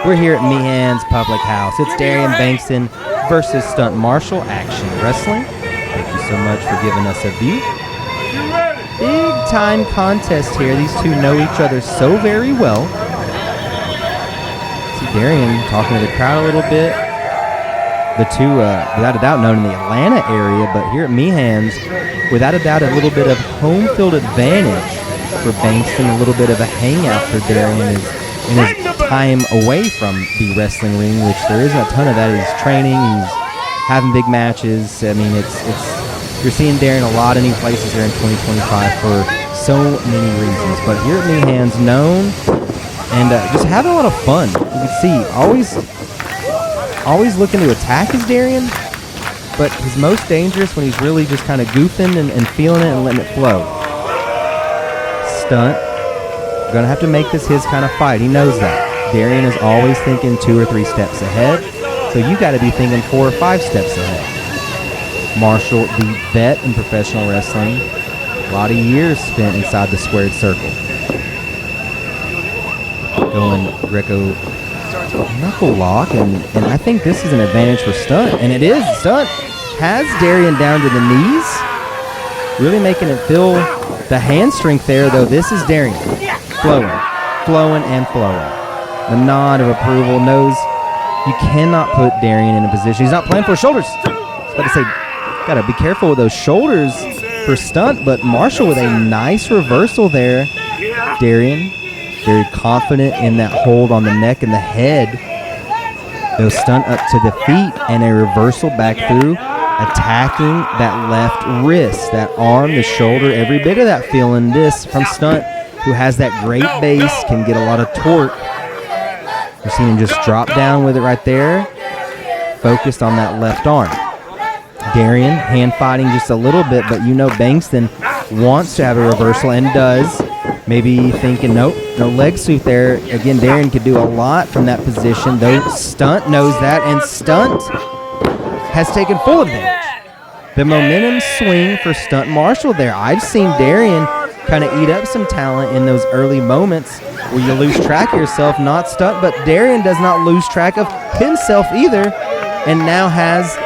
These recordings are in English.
We're here at Meehan's Public House. It's Darian Bengston versus Stunt Marshall Action Wrestling. Thank you so much for giving us a view. Big time contest here. These two know each other so very well. See Darian talking to the crowd a little bit. The two, without a doubt, known in the Atlanta area, but here at Meehan's, without a doubt, a little bit of home field advantage for Bengston, a little bit of a hangout for Darian in his time away from the wrestling ring, which there isn't a ton of that. He's training, he's having big matches. I mean, it's you're seeing Darian a lot of new places here in 2025 for so many reasons. But here at Meehan's, known and just having a lot of fun. You can see always looking to attack his Darian, but he's most dangerous when he's really just kind of goofing and feeling it and letting it flow. Stunt, gonna have to make this his kind of fight. He knows that. Darian is always thinking 2 or 3 steps ahead, so you got to be thinking 4 or 5 steps ahead. Marshall, the vet in professional wrestling, a lot of years spent inside the squared circle. Going Greco knuckle lock, and I think this is an advantage for Stunt, and it is. Stunt has Darian down to the knees, really making it feel the hand strength there, though. This is Darian flowing and flowing. The nod of approval, knows you cannot put Darian in a position. He's not playing for shoulders. I was about to say, gotta be careful with those shoulders for Stunt, but Marshall with a nice reversal there. Darian very confident in that hold on the neck and the head. Though Stunt up to the feet and a reversal back through, attacking that left wrist, that arm, the shoulder, every bit of that feeling. This from Stunt, who has that great base, can get a lot of torque. You're seeing him just drop down with it right there, focused on that left arm. Darian hand fighting just a little bit, but you know Bengston wants to have a reversal and does. Maybe thinking, nope, no leg sweep there. Again, Darian could do a lot from that position, though Stunt knows that, and Stunt has taken full advantage. The momentum swing for Stunt Marshall there. I've seen Darian kind of eat up some talent in those early moments where you lose track of yourself, not Stunt, but Darian does not lose track of himself either, and now has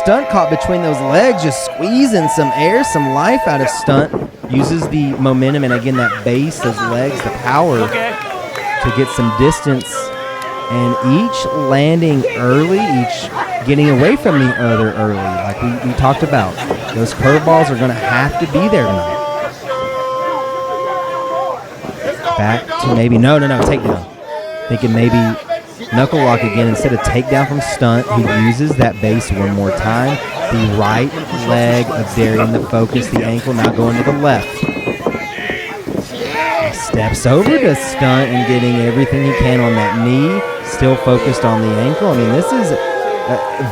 Stunt caught between those legs, just squeezing some air, some life out of Stunt. Uses the momentum and again that base, those legs, the power to get some distance, and each landing early, each getting away from the other early, like we talked about. Those curveballs are going to have to be there tonight. Back to maybe, no, takedown. Thinking maybe knuckle lock again instead of takedown from Stunt. He uses that base one more time. The right leg of Darian, the focus, the ankle now going to the left. He steps over to Stunt and getting everything he can on that knee, still focused on the ankle. I mean, this is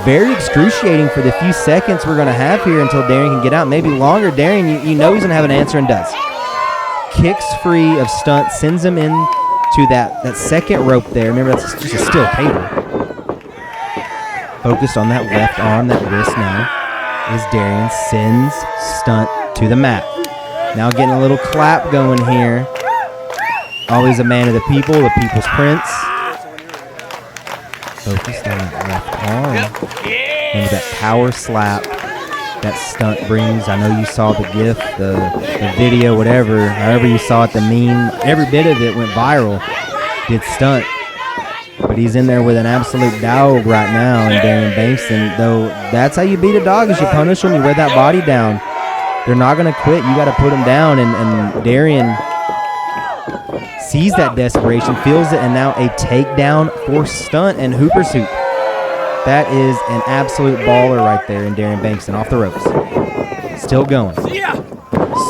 very excruciating for the few seconds we're going to have here until Darian can get out. Maybe longer. Darian, you know he's going to have an answer, and does. Kicks free of Stunt, sends him in to that second rope there. Remember, that's just a steel cable. Focused on that left arm, that wrist now, as Darian sends Stunt to the mat. Now getting a little clap going here. Always a man of the people, the people's prince. Focused on that left arm. And that power slap that Stunt brings. I know you saw the GIF, the video, whatever, however you saw it, the meme, every bit of it went viral. Did Stunt. But he's in there with an absolute dog right now, and Darian Bengston, though that's how you beat a dog, is you punish them, you wear that body down. They're not going to quit. You got to put them down, and Darian sees that desperation, feels it, and now a takedown for Stunt and Hooper's hoop. That is an absolute baller right there in Darian Bengston off the ropes. Still going.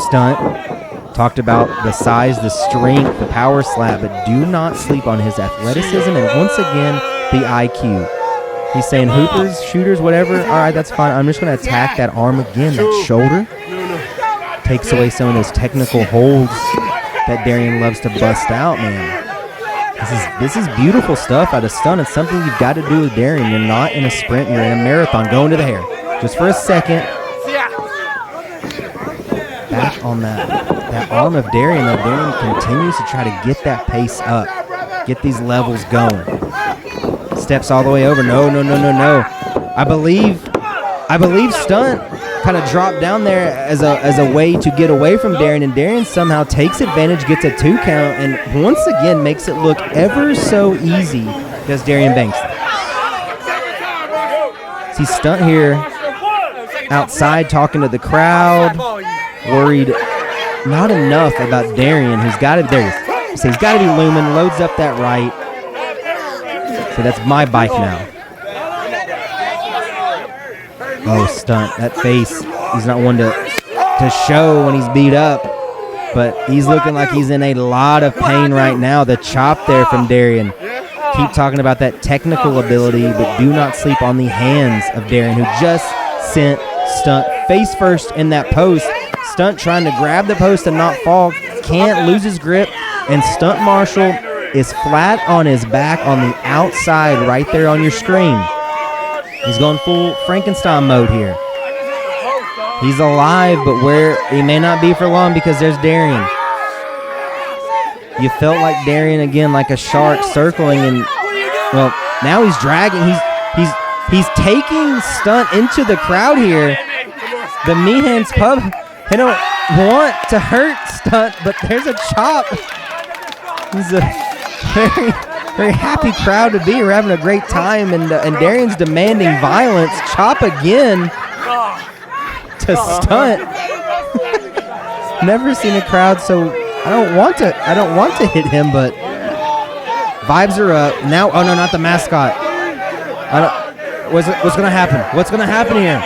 Stunt. Talked about the size, the strength, the power slap, but do not sleep on his athleticism and once again, the IQ. He's saying hoopers, shooters, whatever. All right, that's fine. I'm just going to attack that arm again, that shoulder. Takes away some of those technical holds that Darian loves to bust out, man. This is beautiful stuff out of Stunt. It's something you've got to do with Darian. You're not in a sprint. You're in a marathon. Going to the hair. Just for a second. Back on that arm of Darian, though. Darian continues to try to get that pace up, get these levels going. Steps all the way over. No. I believe Stunt kind of dropped down there as a way to get away from Darian, and Darian somehow takes advantage, gets a 2 count, and once again makes it look ever so easy. Does Darian Bengston. See Stunt here outside talking to the crowd, worried not enough about Darian, who's got it there. So he's got to be looming, loads up that right. So that's my bike now. Oh, Stunt, that face. He's not one to show when he's beat up, but he's looking like he's in a lot of pain right now. The chop there from Darian. Keep talking about that technical ability, but do not sleep on the hands of Darian, who just sent Stunt face first in that post. Stunt trying to grab the post and not fall, can't, lose his grip, and Stunt Marshall is flat on his back on the outside right there on your screen. He's going full Frankenstein mode here. He's alive, but where he may not be for long because there's Darian. You felt like Darian again, like a shark circling, and well, now he's dragging. He's taking Stunt into the crowd here. The Meehan's Pub, they don't want to hurt Stunt, but there's a chop. He's a very happy crowd to be. We're having a great time, and Darian's demanding violence. Chop again to Stunt. Never seen a crowd so. I don't want to hit him, but vibes are up now. Oh no, not the mascot. What's gonna happen? What's gonna happen here?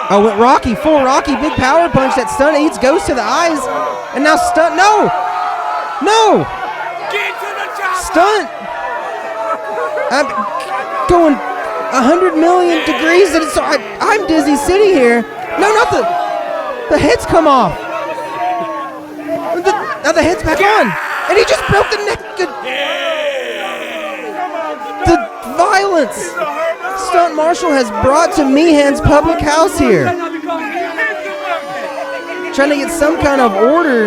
Oh, with Rocky, full Rocky, big power punch that Stunt eats, goes to the eyes, and now Stunt. No. Stunt. I'm going 100 million degrees, and I'm dizzy sitting here. No, not the heads come off. Now the head's back on, and he just broke the neck. The violence Stunt Marshall has brought to Meehan's public house here. Trying to get some kind of order.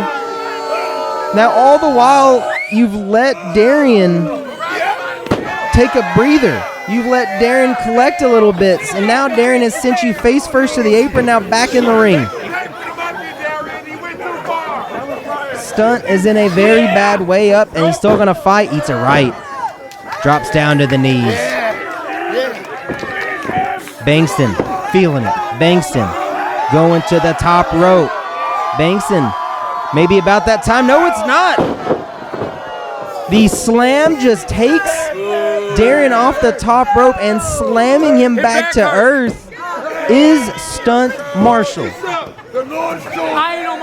Now all the while, you've let Darian take a breather. You've let Darian collect a little bit, and now Darian has sent you face first to the apron, now back in the ring. Stunt is in a very bad way up, and he's still going to fight. Eats it right. Drops down to the knees. Bengston feeling it. Bengston going to the top rope. Bengston, maybe about that time. No, it's not. The slam just takes Darian off the top rope, and slamming him back to earth is Stunt Marshall.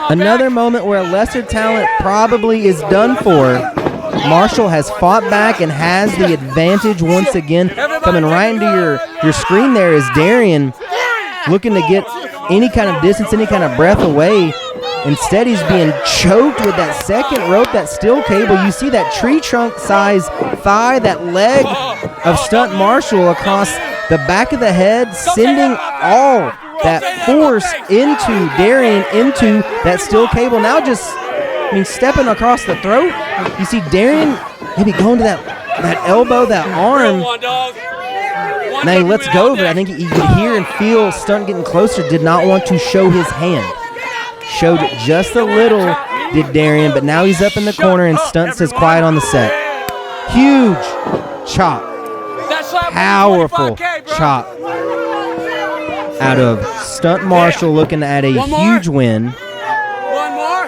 Another moment where a lesser talent probably is done for. Marshall has fought back and has the advantage once again. Coming right into your screen there is Darian, looking to get any kind of distance, any kind of breath away. Instead, he's being choked with that second rope, that steel cable. You see that tree trunk size thigh, that leg of Stunt Marshall across the back of the head, sending all that force into Darian, into that steel cable. Now just, stepping across the throat. You see Darian maybe going to that elbow, that arm. Now he lets go of it. I think you could hear and feel Stunt getting closer. Did not want to show his hand. Showed just a little, did Darian, but now he's up in the corner, and Stunt says quiet on the set. Huge chop. Powerful chop out of Stunt Marshall, looking at a huge win. One more.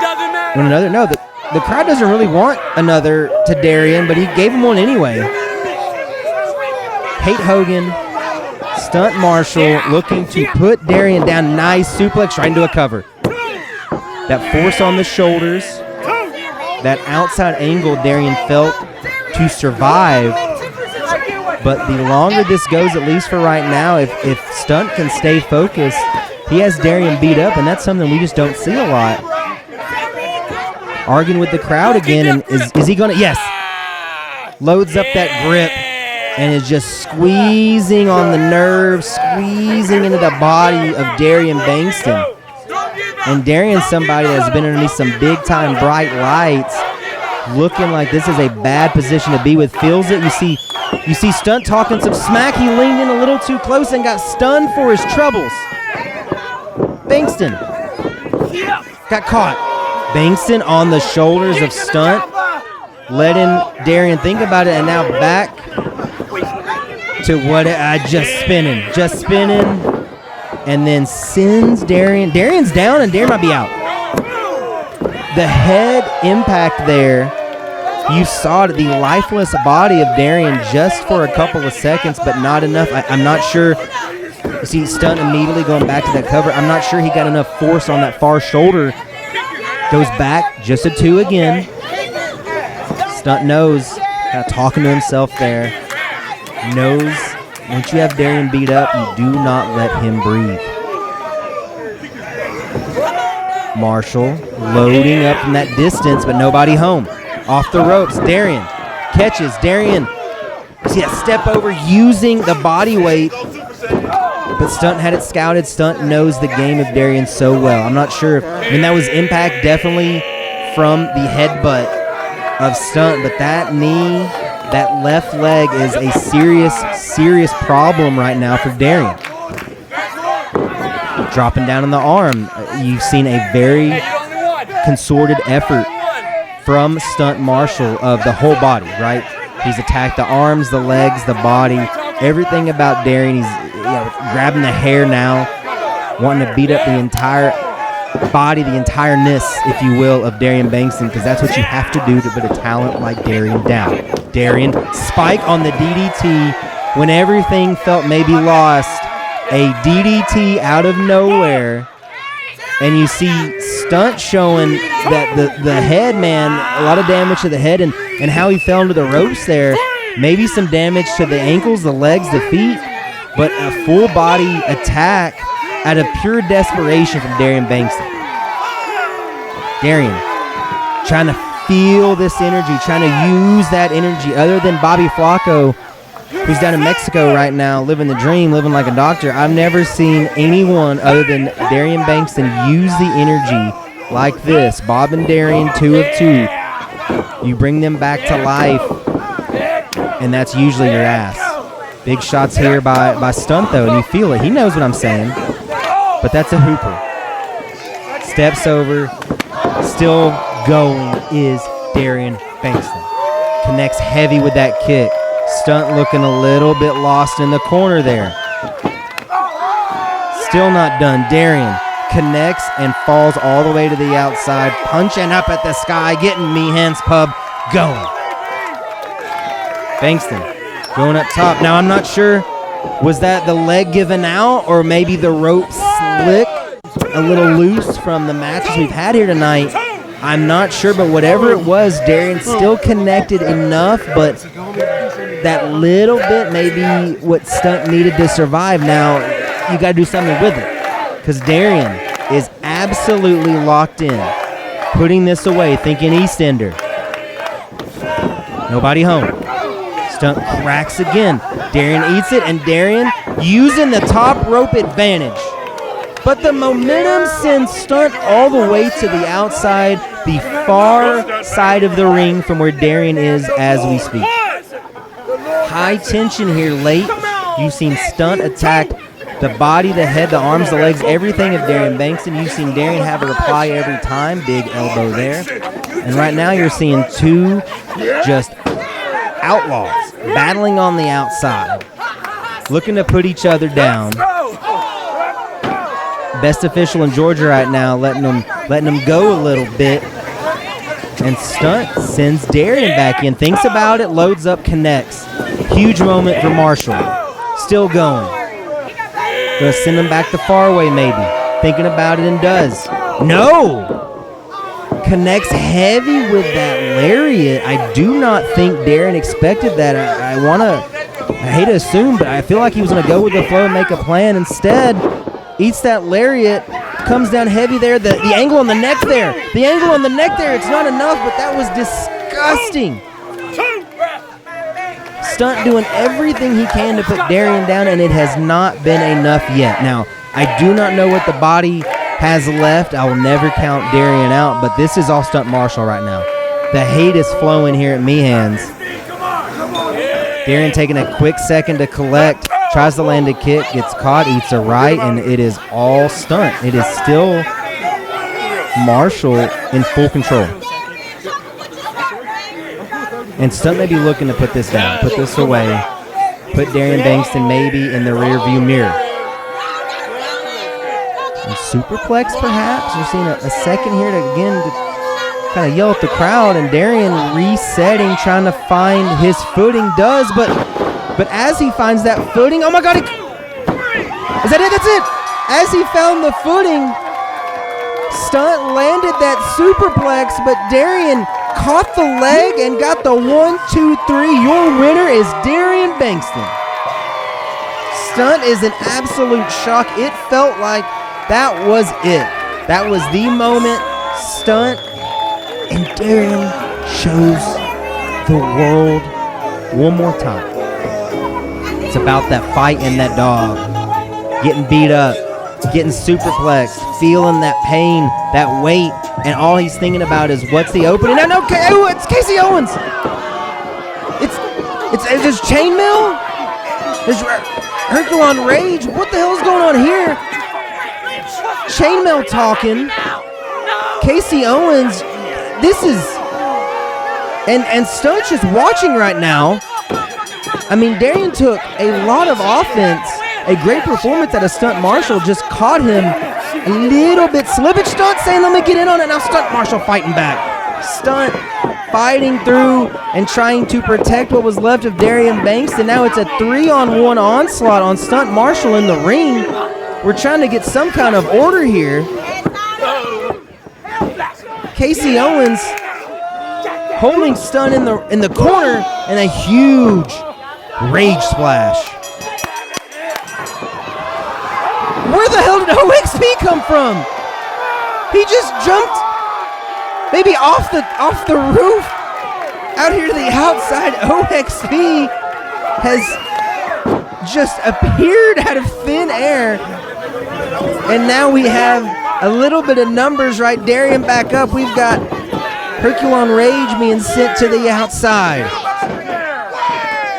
Doesn't matter. Another, no, the crowd doesn't really want another to Darian, but he gave him one anyway. Kate Hogan, Stunt Marshall looking to put Darian down. Nice suplex right into a cover. That force on the shoulders, that outside angle Darian felt to survive. But the longer this goes, at least for right now, if Stunt can stay focused, he has Darian beat up, and that's something we just don't see a lot. Arguing with the crowd again, and is he going to? Yes. Loads up that grip and is just squeezing on the nerves, squeezing into the body of Darian Bengston. And Darian's somebody that's been underneath some big-time bright lights. looking like this is a bad position to be with. Feels it. You see Stunt talking some smack. He leaned in a little too close and got stunned for his troubles. Bengston got caught. Bengston on the shoulders of Stunt, letting Darian think about it, and now back to what just spinning, and then sends Darian. Darian's down, and Darian might be out. The head impact there, you saw the lifeless body of Darian just for a couple of seconds, but not enough. I'm not sure. You see Stunt immediately going back to that cover. I'm not sure he got enough force on that far shoulder. Goes back, just a 2 again. Stunt knows, kind of talking to himself there. Knows once you have Darian beat up, you do not let him breathe. Marshall loading up from that distance, but nobody home. Off the ropes, Darian catches. Darian, see that step over using the body weight, but Stunt had it scouted. Stunt knows the game of Darian so well. I'm not sure. I mean, that was impact definitely from the headbutt of Stunt, but that knee, that left leg is a serious problem right now for Darian. Dropping down on the arm. You've seen a very concerted effort from Stunt Marshall of the whole body, right? He's attacked the arms, the legs, the body, everything about Darian. He's grabbing the hair now, wanting to beat up the entire body, the entireness, if you will, of Darian Bengston, because that's what you have to do to put a talent like Darian down. Darian, spike on the DDT when everything felt maybe lost. A DDT out of nowhere, and you see Stunt showing that the head, man, a lot of damage to the head, and how he fell into the ropes there. Maybe some damage to the ankles, the legs, the feet, but a full body attack out of pure desperation from Darian Bengston. Darian trying to feel this energy, trying to use that energy. Other than Bobby Flacco, who's down in Mexico right now, living the dream, living like a doctor, I've never seen anyone other than Darian Bengston use the energy like this. Bob and Darian, 2 of 2. You bring them back to life, and that's usually your ass. Big shots here by Stunt, though, and you feel it. He knows what I'm saying, but that's a hooper. Steps over, still going is Darian Bengston. Connects heavy with that kick. Stunt looking a little bit lost in the corner there. Still not done. Darian connects and falls all the way to the outside, punching up at the sky, getting me hands pub going. Bengston going up top. Now I'm not sure, was that the leg given out or maybe the rope slick a little loose from the matches we've had here tonight? I'm not sure, but whatever it was, Darian still connected enough, but that little bit maybe what Stunt needed to survive. Now you got to do something with it, because Darian is absolutely locked in, putting this away, thinking EastEnder. Nobody home. Stunt cracks again. Darian eats it, and Darian using the top rope advantage. But the momentum sends Stunt all the way to the outside, the far side of the ring from where Darian is as we speak. High tension here late. You've seen Stunt attack the body, the head, the arms, the legs, everything of Darian Bengston. You've seen Darian have a reply every time. Big elbow there. And right now you're seeing 2 just outlaws battling on the outside, looking to put each other down. Best official in Georgia right now, letting them go a little bit. And Stunt sends Darian back in, thinks about it, loads up, connects. Huge moment for Marshall. Still going. Gonna send him back the far way maybe. Thinking about it and does. No! Connects heavy with that lariat. I do not think Darian expected that. I hate to assume, but I feel like he was gonna go with the flow and make a plan. Instead, eats that lariat, comes down heavy there. The angle on the neck there. The angle on the neck there, it's not enough, but that was disgusting. Stunt doing everything he can to put Darian down, and it has not been enough yet. Now, I do not know what the body has left. I will never count Darian out, but this is all Stunt Marshall right now. The hate is flowing here at Meehan's. Darian taking a quick second to collect. Tries to land a kick, gets caught, eats a right, and it is all Stunt. It is still Marshall in full control. And Stunt may be looking to put this down, put this away, put Darian Bengston maybe in the rearview mirror. And superplex perhaps. We're seeing a second here to kind of yell at the crowd, and Darian resetting, trying to find his footing, does, but as he finds that footing, oh my God, is that it? That's it. As he found the footing, Stunt landed that superplex, but Darian caught the leg and got the 1, 2, 3. Your winner is Darian Bengston. Stunt is in absolute shock. It felt like that was it. That was the moment. Stunt and Darian shows the world one more time. It's about that fight and that dog. Getting beat up, getting superplexed, feeling that pain, that weight, and all he's thinking about is what's the opening. And okay, it's Casey Owens. There's chainmail. There's Herculon Rage. What the hell is going on here? Chainmail talking. Casey Owens. This is, and Stunt's just watching right now. I mean, Darian took a lot of offense. A great performance out of Stunt Marshall, just caught him a little bit slippage. Stunt saying, let me get in on it. Now Stunt Marshall fighting back. Stunt fighting through and trying to protect what was left of Darian Bengston. Now it's a 3-on-1 onslaught on Stunt Marshall in the ring. We're trying to get some kind of order here. Casey Owens holding Stunt in the corner, and a huge rage splash. Where the hell did OXP come from? He just jumped maybe off the roof out here to the outside. OXP has just appeared out of thin air. And now we have a little bit of numbers, right? Darian back up. We've got Herculon Rage being sent to the outside.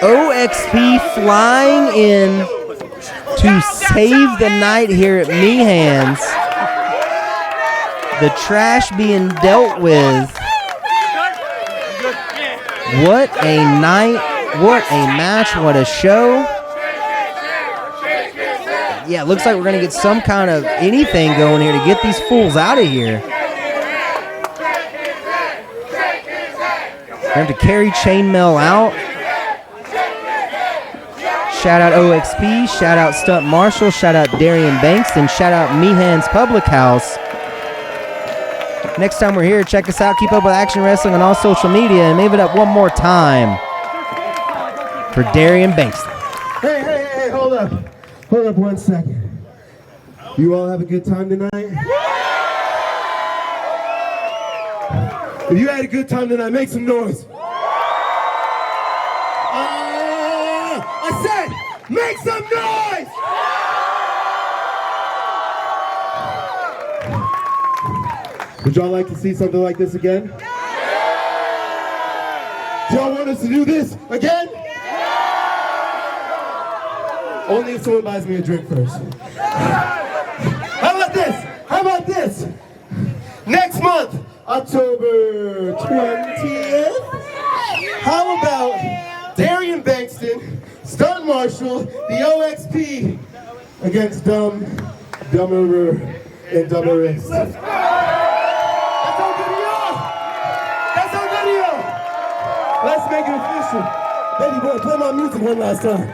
OXP flying in to save the night here at Meehan's. The trash being dealt with. What a night. What a match. What a show. Yeah, it looks like we're going to get some kind of anything going here to get these fools out of here. We're going to have to carry Chainmail out. Shout out OXP, shout out Stunt Marshall, shout out Darian Bengston, shout out Meehan's Public House. Next time we're here, check us out. Keep up with Action Wrestling on all social media, and maybe it up one more time for Darian Bengston. Hey, hold up. Hold up 1 second. You all have a good time tonight? If you had a good time tonight, make some noise. I said, make some noise! Would y'all like to see something like this again? Do y'all want us to do this again? Only if someone buys me a drink first. How about this? How about this? Next month, October 20th, how about Darian Bengston, Stunt Marshall, the OXP against Dumber, and Dumberest. That's our video! That's our video! Let's make it official. Baby boy, play my music one last time.